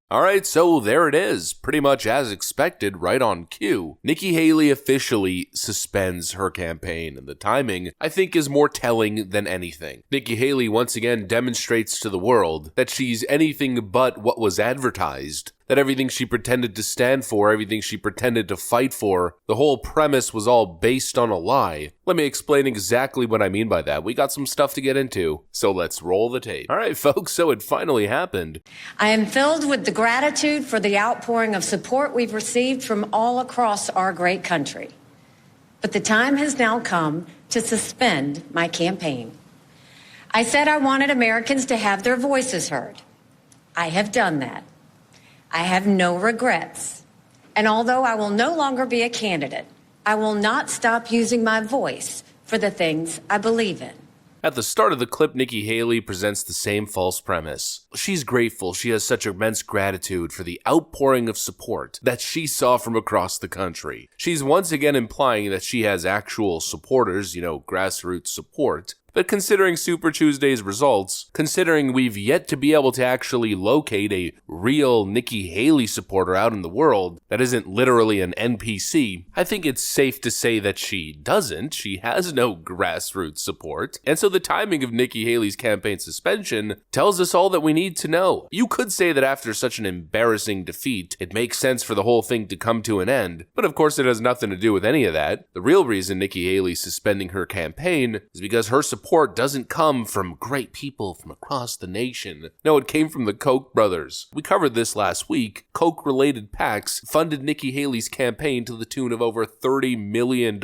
Alright, so there it is. Pretty much as expected, right on cue. Nikki Haley officially suspends her campaign, and the timing, I think, is more telling than anything. Nikki Haley once again demonstrates to the world that she's anything but what was advertised. That everything she pretended to stand for, everything she pretended to fight for, the whole premise was all based on a lie. Let me explain exactly what I mean by that. We got some stuff to get into, so let's roll the tape. All right, folks, so it finally happened. I am filled with the gratitude for the outpouring of support we've received from all across our great country. But the time has now come to suspend my campaign. I said I wanted Americans to have their voices heard. I have done that. I have no regrets. And although I will no longer be a candidate, I will not stop using my voice for the things I believe in. At the start of the clip, Nikki Haley presents the same false premise. She's grateful she has such immense gratitude for the outpouring of support that she saw from across the country. She's once again implying that she has actual supporters, grassroots support. But considering Super Tuesday's results, considering we've yet to be able to actually locate a real Nikki Haley supporter out in the world that isn't literally an NPC, I think it's safe to say that she doesn't. She has no grassroots support. And so the timing of Nikki Haley's campaign suspension tells us all that we need to know. You could say that after such an embarrassing defeat, it makes sense for the whole thing to come to an end. But of course it has nothing to do with any of that. The real reason Nikki Haley's suspending her campaign is because her support doesn't come from great people from across the nation. No, it came from the Koch brothers. We covered this last week. Koch-related PACs funded Nikki Haley's campaign to the tune of over $30 million.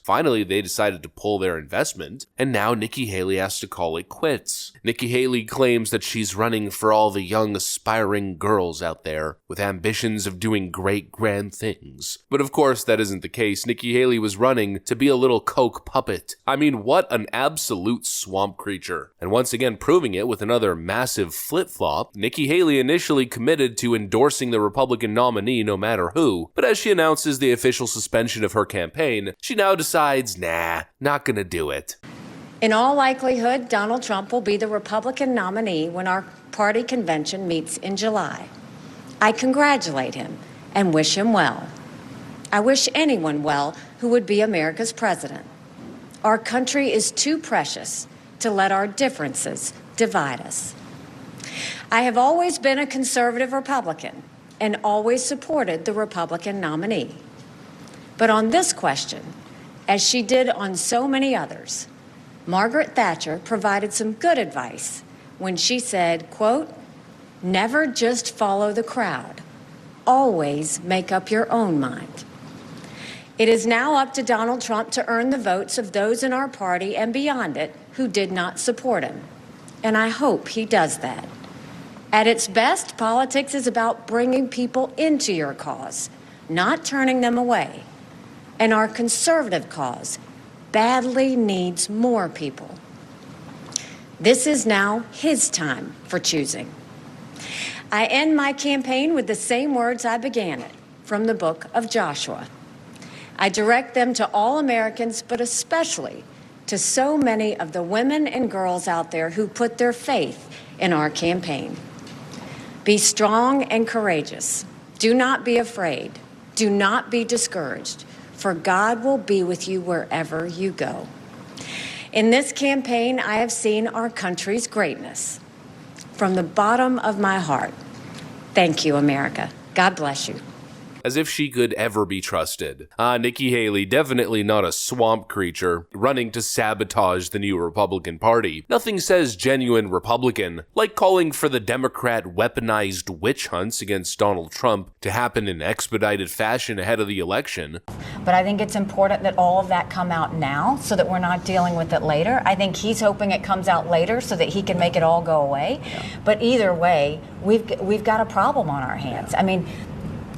Finally, they decided to pull their investment, and now Nikki Haley has to call it quits. Nikki Haley claims that she's running for all the young, aspiring girls out there with ambitions of doing great, grand things. But of course, that isn't the case. Nikki Haley was running to be a little Koch puppet. I mean, what an absolute swamp creature. And once again proving it with another massive flip-flop, Nikki Haley initially committed to endorsing the Republican nominee no matter who, but as she announces the official suspension of her campaign, she now decides, nah, not gonna do it. In all likelihood, Donald Trump will be the Republican nominee when our party convention meets in July. I congratulate him and wish him well. I wish anyone well who would be America's president. Our country is too precious to let our differences divide us. I have always been a conservative Republican and always supported the Republican nominee. But on this question, as she did on so many others, Margaret Thatcher provided some good advice when she said, quote, "Never just follow the crowd. Always make up your own mind." It is now up to Donald Trump to earn the votes of those in our party and beyond it who did not support him. And I hope he does that. At its best, politics is about bringing people into your cause, not turning them away. And our conservative cause badly needs more people. This is now his time for choosing. I end my campaign with the same words I began it, from the book of Joshua. I direct them to all Americans, but especially to so many of the women and girls out there who put their faith in our campaign. Be strong and courageous. Do not be afraid. Do not be discouraged, for God will be with you wherever you go. In this campaign, I have seen our country's greatness. From the bottom of my heart, thank you, America. God bless you. As if she could ever be trusted. Nikki Haley, definitely not a swamp creature, running to sabotage the new Republican Party. Nothing says genuine Republican, like calling for the Democrat weaponized witch hunts against Donald Trump to happen in expedited fashion ahead of the election. But I think it's important that all of that come out now so that we're not dealing with it later. I think he's hoping it comes out later so that he can make it all go away. Yeah. But either way, we've got a problem on our hands. I mean,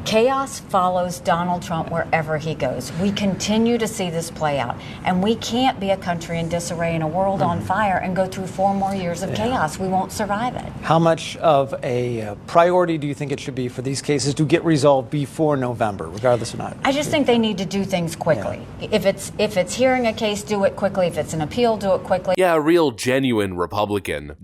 Chaos follows Donald Trump wherever he goes. We continue to see this play out, and we can't be a country in disarray and a world on fire and go through 4 more years of chaos. We won't survive it. How much of a priority do you think it should be for these cases to get resolved before November, regardless or not? I just think they need to do things quickly. Yeah. If it's hearing a case, do it quickly. If it's an appeal, do it quickly. Yeah, a real genuine Republican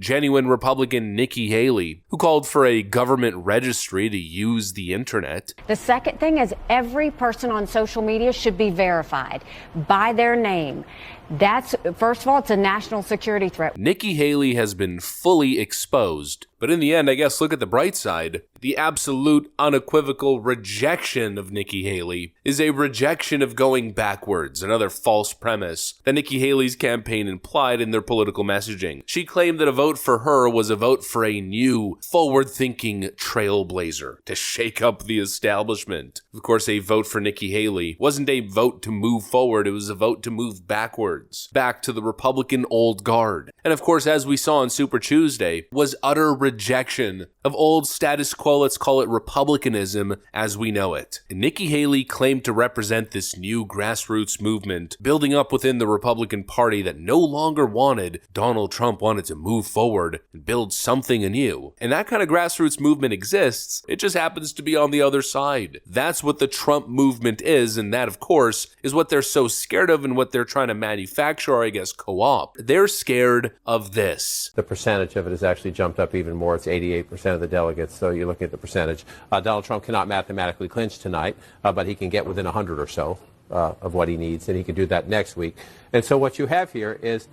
Nikki Haley, who called for a government registry to use the internet. The second thing is every person on social media should be verified by their name. That's, first of all, it's a national security threat. Nikki Haley has been fully exposed. But in the end, I guess look at the bright side. The absolute unequivocal rejection of Nikki Haley is a rejection of going backwards, another false premise that Nikki Haley's campaign implied in their political messaging. She claimed that a vote for her was a vote for a new, forward-thinking trailblazer to shake up the establishment. Of course, a vote for Nikki Haley wasn't a vote to move forward, it was a vote to move backwards, back to the Republican old guard. And of course, as we saw on Super Tuesday, was utter rejection of old status quo, let's call it republicanism as we know it. And Nikki Haley claimed to represent this new grassroots movement building up within the Republican Party that no longer wanted Donald Trump, wanted to move forward and build something anew. And that kind of grassroots movement exists, it just happens to be on the other side. That's what the Trump movement is, and that of course is what they're so scared of and what they're trying to manufacture, or I guess co-opt. They're scared of this. The percentage of it has actually jumped up even more. It's 88% of the delegates, so you're looking at the percentage. Donald Trump cannot mathematically clinch tonight, but he can get within 100 or so of what he needs, and he can do that next week. And so what you have here is,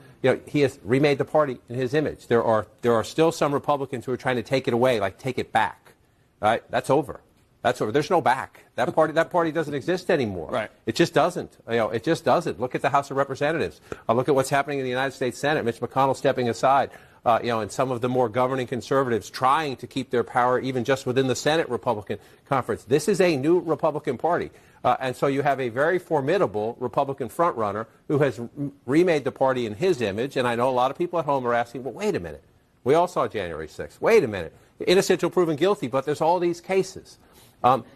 he has remade the party in his image. There are still some Republicans who are trying to take it away, like take it back. Right? That's over. That's over. There's no back. That party doesn't exist anymore. Right. It just doesn't. It just doesn't. Look at the House of Representatives. Look at what's happening in the United States Senate. Mitch McConnell stepping aside. And some of the more governing conservatives trying to keep their power even just within the Senate Republican conference. This is a new Republican Party. And so you have a very formidable Republican frontrunner who has remade the party in his image. And I know a lot of people at home are asking, well, wait a minute. We all saw January 6th. Wait a minute. Innocent till proven guilty, but there's all these cases.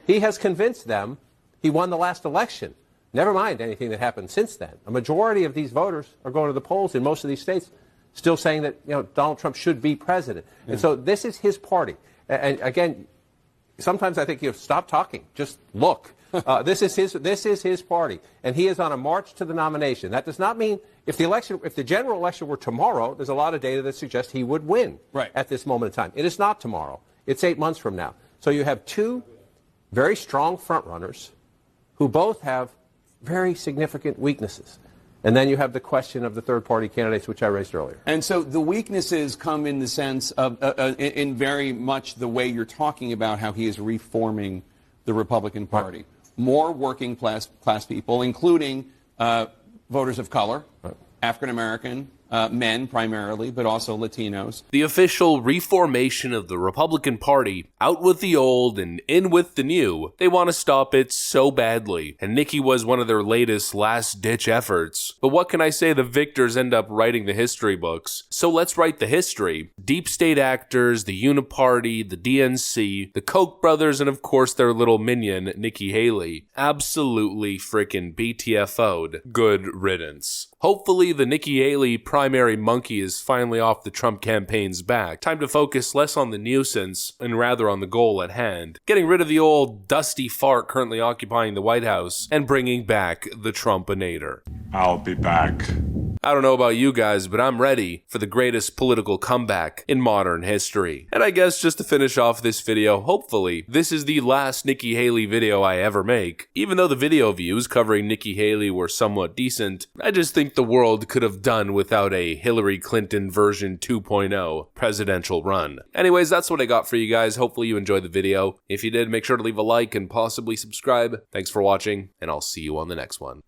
He has convinced them he won the last election. Never mind anything that happened since then. A majority of these voters are going to the polls in most of these states still saying that Donald Trump should be president. Yeah. And so this is his party. And again, sometimes I think stop talking, just look. This is his party, and he is on a march to the nomination. That does not mean if the general election were tomorrow, there's a lot of data that suggests he would win at this moment in time. It is not tomorrow. It's 8 months from now. So you have two very strong frontrunners who both have very significant weaknesses. And then you have the question of the third-party candidates, which I raised earlier. And so the weaknesses come in the sense of, in very much the way you're talking about how he is reforming the Republican Party. Right. More working class people, including voters of color, African American, men primarily, but also Latinos. The official reformation of the Republican Party, out with the old and in with the new. They want to stop it so badly, and Nikki was one of their latest last-ditch efforts. But what can I say, the victors end up writing the history books. So let's write the history. Deep state actors, the Uniparty, the DNC, the Koch brothers, and of course their little minion, Nikki Haley. Absolutely frickin' BTFO'd. Good riddance. Hopefully the Nikki Haley primary monkey is finally off the Trump campaign's back. Time to focus less on the nuisance and rather on the goal at hand. Getting rid of the old dusty fart currently occupying the White House and bringing back the Trumpinator. I'll be back. I don't know about you guys, but I'm ready for the greatest political comeback in modern history. And I guess just to finish off this video, hopefully, this is the last Nikki Haley video I ever make. Even though the video views covering Nikki Haley were somewhat decent, I just think the world could have done without a Hillary Clinton version 2.0 presidential run. Anyways, that's what I got for you guys. Hopefully you enjoyed the video. If you did, make sure to leave a like and possibly subscribe. Thanks for watching, and I'll see you on the next one.